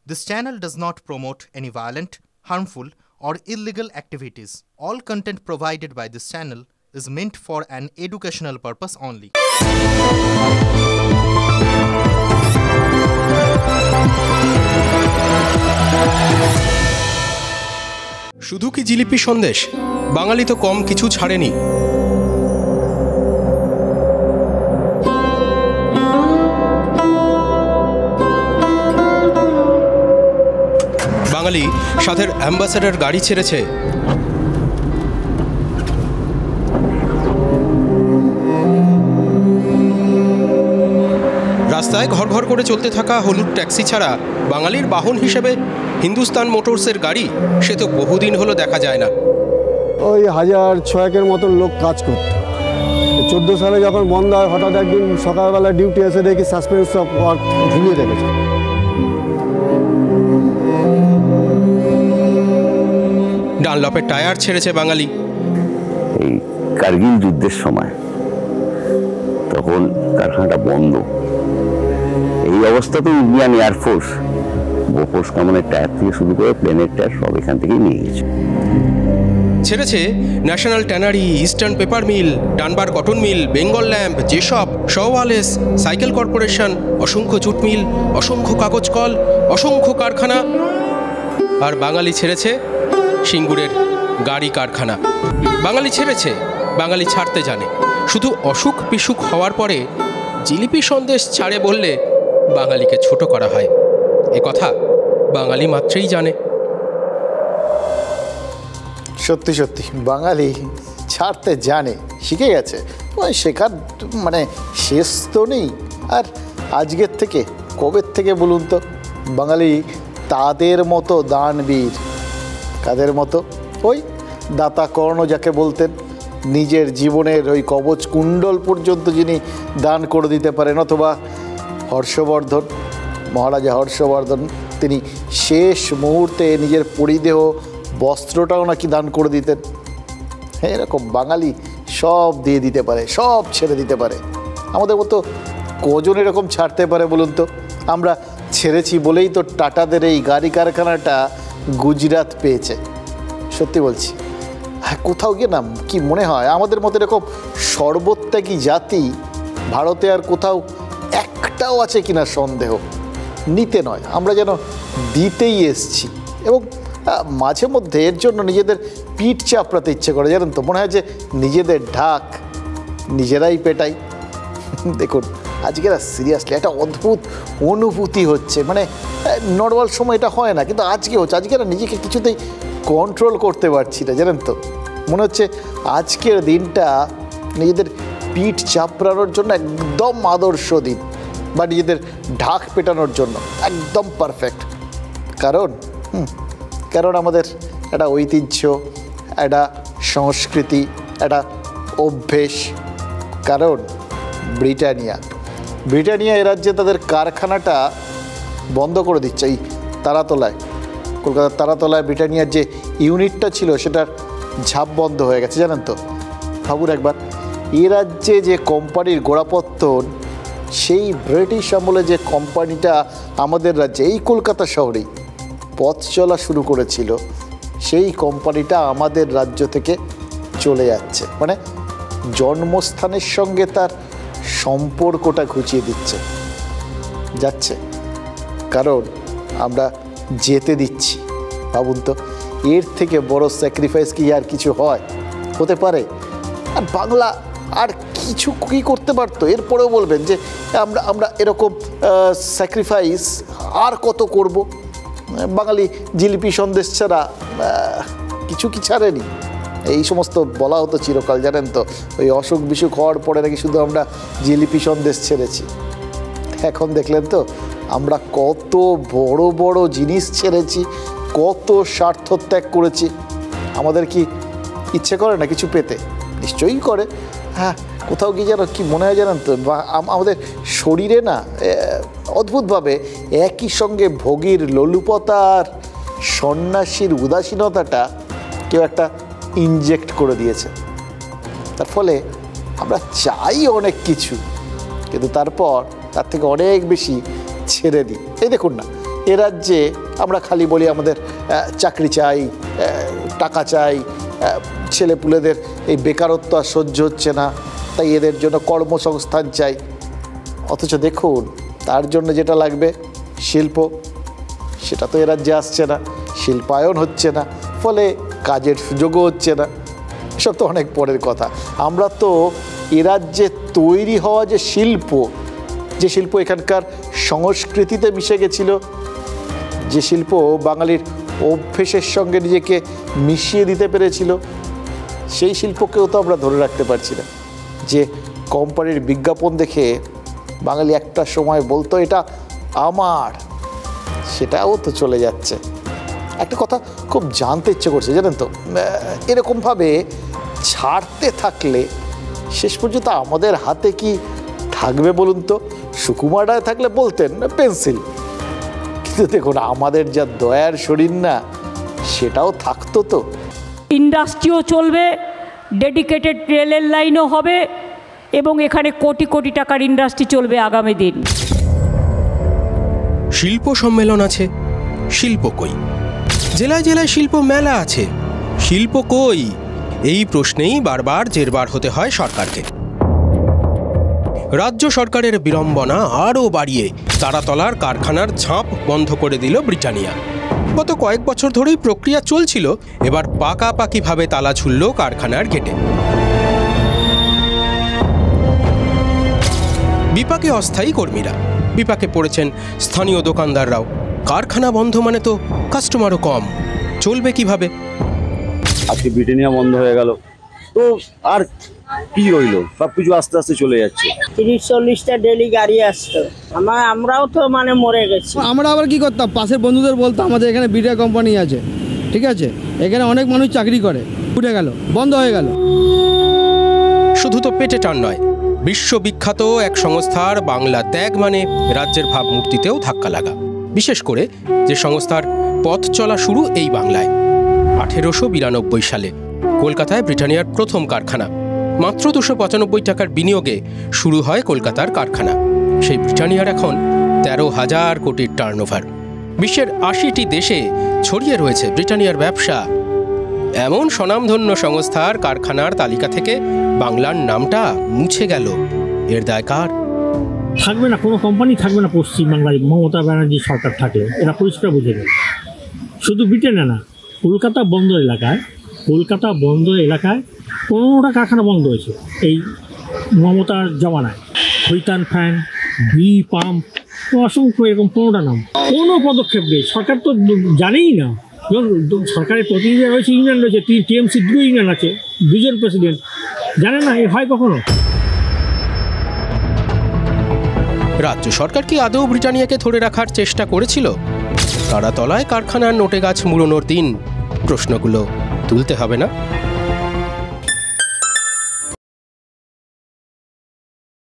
This channel does not promote any violent, harmful, or illegal activities. All content provided by this channel is meant for an educational purpose only. শুধু কি জিলিপি সন্দেশ? বাঙালি তো কম কিছু ছাড়েনি। বাঙালি সাথের ambassador গাড়ি ছেড়েছে। রাস্তায় ঘর ঘর করে চলতে থাকা হলুদ ট্যাক্সি ছাড়া বাঙালির বাহন হিসেবে হিন্দুস্তান মোটরসের গাড়ি সে তো বহুদিন হলো দেখা যায় না। ওই 1000-600 মতন লোক কাজ করত। 14 সালে যখন বন্ধ হয়, হঠাৎ একদিন সকালবেলা ডিউটি এসে দেখি সাসপেন্স অফ ওয়ার্ক ঝুলিয়ে রেখেছে। ডানলপের টায়ার ছেড়েছে বাঙালি। এই কার্গিল যুদ্ধের সময় তখন কারখানাটা বন্ধ। এই অবস্থাতে ইন্ডিয়ান এয়ারফোর্স বোফোর্স কামানের টায়ার থেকে শুরু করে প্লেনের টায়ার সব এখান থেকেই নিয়ে গেছে। ছেড়েছে National Tannery, Eastern Paper Mill, Dunbar Cotton Mill, Bengal Lamp, Jessop, Shaw Wallace, Cycle Corporation, অসংখ্য জুট মিল, অসংখ্য কাগজ কল, অসংখ্য কারখানা। আর বাঙালি ছেড়েছে সিঙ্গুরের গাড়ি কারখানা। বাঙালি ছেড়েছে, বাঙালি ছাড়তে জানে। শুধু অসুখ বিসুখ হওয়ার পরে জিলিপি সন্দেশ ছাড়ে বললে বাঙালিকে ছোট করা হয়। এ কথা বাঙালি মাত্রই জানে। সত্যি সত্যি বাঙালি ছাড়তে জানে, শিখে গেছে। শেখার শেষ তো নেই। আর আজকের থেকে কবের থেকে বলুন তো, বাঙালি তাদের মতো দানবীর। কাদের মতো? ওই দাতা কর্ণ যাকে বলতেন, নিজের জীবনের ওই কবচ কুণ্ডল পর্যন্ত যিনি দান করে দিতে পারেন। অথবা হর্ষবর্ধন, মহারাজা হর্ষবর্ধন, তিনি শেষ মুহূর্তে নিজের পরিদেহ বস্ত্রটাও নাকি দান করে দিতেন। এরকম বাঙালি সব দিয়ে দিতে পারে, সব ছেড়ে দিতে পারে। আমাদের মতো কজন এরকম ছাড়তে পারে বলুন তো? আমরা ছেড়েছি বলেই তো টাটাদের এই গাড়ি কারখানাটা গুজরাট পেয়েছে। সত্যি বলছি, হ্যাঁ, কোথাও গিয়ে না কি মনে হয় আমাদের মতো এরকম সর্বত্যাগী জাতি ভারতে আর কোথাও একটাও আছে কিনা সন্দেহ। নিতে নয়, আমরা যেন দিতেই এসছি। এবং মাঝে মধ্যে এর জন্য নিজেদের পিঠ চাপড়াতে ইচ্ছে করে, জানেন তো। মনে হয় যে নিজেদের ঢাক নিজেরাই পেটাই। দেখুন, আজকে সিরিয়াসলি একটা অদ্ভুত অনুভূতি হচ্ছে। নর্মাল সময় এটা হয় না, কিন্তু আজকে হচ্ছে। আজকে না নিজেকে কিছুতেই কন্ট্রোল করতে পারছি না, জানেন তো। মনে হচ্ছে আজকের দিনটা নিজেদের পিঠ চাপড়ানোর জন্য একদম আদর্শ দিন, বা নিজেদের ঢাক পেটানোর জন্য একদম পারফেক্ট। কারণ আমাদের একটা ঐতিহ্য, একটা সংস্কৃতি, একটা অভ্যেস। কারণ ব্রিটানিয়া এ রাজ্যে তাদের কারখানাটা বন্ধ করে দিচ্ছে। এই তারাতলায়, কলকাতার তারাতলায় ব্রিটানিয়ার যে ইউনিটটা ছিল সেটার ঝাঁপ বন্ধ হয়ে গেছে, জানেন তো। ভাবুন একবার, এ রাজ্যে যে কোম্পানির গোড়াপত্তন, সেই ব্রিটিশ আমলে যে কোম্পানিটা আমাদের রাজ্যে এই কলকাতা শহরেই পথ চলা শুরু করেছিল, সেই কোম্পানিটা আমাদের রাজ্য থেকে চলে যাচ্ছে। জন্মস্থানের সঙ্গে তার সম্পর্কটা ঘুচিয়ে দিচ্ছে, যাচ্ছে। কারণ আমরা যেতে দিচ্ছি। ভাবুন তো, এর থেকে বড় স্যাক্রিফাইস কি আর কিছু হতে পারে? আর বাংলা আর কিছু কি করতে পারতো? এরপরেও বলবেন যে আমরা এরকম স্যাক্রিফাইস আর কত করব? বাঙালি জিলিপি সন্দেশ ছাড়া কিছু কি ছাড়েনি। এই সমস্ত বলা হতো চিরকাল, জানেন তো। ওই অসুখ বিসুখ হওয়ার পরে নাকি শুধু আমরা জিলিপি সন্দেশ ছেড়েছি। এখন দেখলেন তো আমরা কত বড় বড় জিনিস ছেড়েছি, কত স্বার্থ ত্যাগ করেছি। আমাদের কি ইচ্ছে করে না কিছু পেতে? নিশ্চয়ই করে। হ্যাঁ, কোথাও গিয়ে যেন কি মনে হয় জানেন তো, আমাদের শরীরে না অদ্ভুতভাবে একই সঙ্গে ভোগীর লোলুপতা আর সন্ন্যাসীর উদাসীনতাটা কেউ একটা ইনজেক্ট করে দিয়েছে। তার ফলে আমরা চাই অনেক কিছু, কিন্তু তারপর তার থেকে অনেক বেশি ছেড়ে দিই। এই দেখুন না, এ রাজ্যে আমরা খালি বলি আমাদের চাকরি চাই, টাকা চাই, ছেলেপুলেদের এই বেকারত্ব আর সহ্য হচ্ছে না, তাই এদের জন্য কর্মসংস্থান চাই। অথচ দেখুন তার জন্য যেটা লাগবে শিল্প, সেটা তো এ রাজ্যে আসছে না, শিল্পায়ন হচ্ছে না, ফলে কাজের সুযোগও হচ্ছে না। এসব তো অনেক পরের কথা। আমরা তো এ রাজ্যে তৈরি হওয়া যে শিল্প এখানকার সংস্কৃতিতে মিশে গেছিল, যে শিল্প বাঙালির অভ্যেসের সঙ্গে নিজেকে মিশিয়ে দিতে পেরেছিল, সেই শিল্পকেও তো আমরা ধরে রাখতে পারছি না। যে কোম্পানির বিজ্ঞাপন দেখে বাঙালি একটা সময় বলতো এটা আমার, সেটাও তো চলে যাচ্ছে। একটা কথা খুব জানতে ইচ্ছে করছে জানেন তো, এরকমভাবে ছাড়তে থাকলে শেষ পর্যন্ত আমাদের হাতে কি থাকবে বলুন তো? সুকুমার রায় থাকলে বলতেন পেন্সিল, কিন্তু দেখুন আমাদের যা দয়ার শরীর না, সেটাও থাকতো তো। ইন্ডাস্ট্রিও চলবে, ডেডিকেটেড রেলের লাইনও হবে, এবং এখানে কোটি কোটি টাকার ইন্ডাস্ট্রি চলবে আগামী দিন। শিল্প সম্মেলন আছে, শিল্প কই? জেলায় জেলায় শিল্প মেলা আছে, শিল্প কই? এই প্রশ্নেই বারবার জেরবার হতে হয় সরকারকে। রাজ্য সরকারের বিড়ম্বনা আরও বাড়িয়ে তারাতলার কারখানার ঝাঁপ বন্ধ করে দিল ব্রিটানিয়া। গত কয়েক বছর ধরেই প্রক্রিয়া চলছিল, এবার পাকাপাকিভাবে তালা ঝুলল কারখানার গেটে। বিপাকে অস্থায়ী কর্মীরা, বিপাকে পড়েছেন স্থানীয় দোকানদাররাও। কারখানা বন্ধ মানে তো কাস্টমারও কম, চলবে কিভাবে? আজকে ব্রিটানিয়া বন্ধ হয়ে গেল, তো আর কি রইল? সবকিছু আস্তে আস্তে চলে যাচ্ছে। 30-40টা ডেলি গাড়ি আসতো, আমরাও তো মানে মরে গেছি। আমরা আবার কি করতাম, পাশের বন্ধুদের বলতাম আমাদের এখানে বিডিয়া কোম্পানি আছে, ঠিক আছে, এখানে অনেক মানুষ চাকরি করে, উঠে গেল, বন্ধ হয়ে গেল। শুধু তো পেটে টান নয়, বিশ্ববিখ্যাত এক সংস্থার বাংলা ত্যাগ মানে রাজ্যের ভাবমূর্তিতেও ধাক্কা লাগা। বিশেষ করে যে সংস্থার পথ চলা শুরু এই বাংলায়। 1892 সালে কলকাতায় ব্রিটানিয়ার প্রথম কারখানা। মাত্র 295 টাকার বিনিয়োগে শুরু হয় কলকাতার কারখানা। সেই ব্রিটানিয়ার এখন 13,000 কোটির টার্নওভার। বিশ্বের 80টি দেশে ছড়িয়ে রয়েছে ব্রিটানিয়ার ব্যবসা। এমন স্বনামধন্য সংস্থার কারখানার তালিকা থেকে বাংলার নামটা মুছে গেল, এর দায় কার? থাকবে না, কোনো কোম্পানি থাকবে না পশ্চিমবাংলায় মমতা ব্যানার্জি সরকার থাকলে, এরা পরিষ্কার বুঝে গেল। শুধু ব্রিটেনে না, কলকাতা বন্দর এলাকায় 15টা কারখানা বন্ধ হয়েছে এই মমতার জমানায়। খৈতান ফ্যান, বি পাম্প, অসংখ্য এরকম 15টা নাম। কোনো পদক্ষেপ নেই, সরকার তো জানেই না। সরকারের প্রতিনিধি রয়েছে, ইউনিয়ন রয়েছে, টিএমসি 2 ইউনিয়ন আছে, 2জন প্রেসিডেন্ট, জানে না এ হয় কখনো? রাজ্য সরকার কি আদৌ ব্রিটানিয়াকে ধরে রাখার চেষ্টা করেছিল? তারাতলায় কারখানার নোটে গাছ মুড়োনোর দিন প্রশ্নগুলো তুলতে হবে না?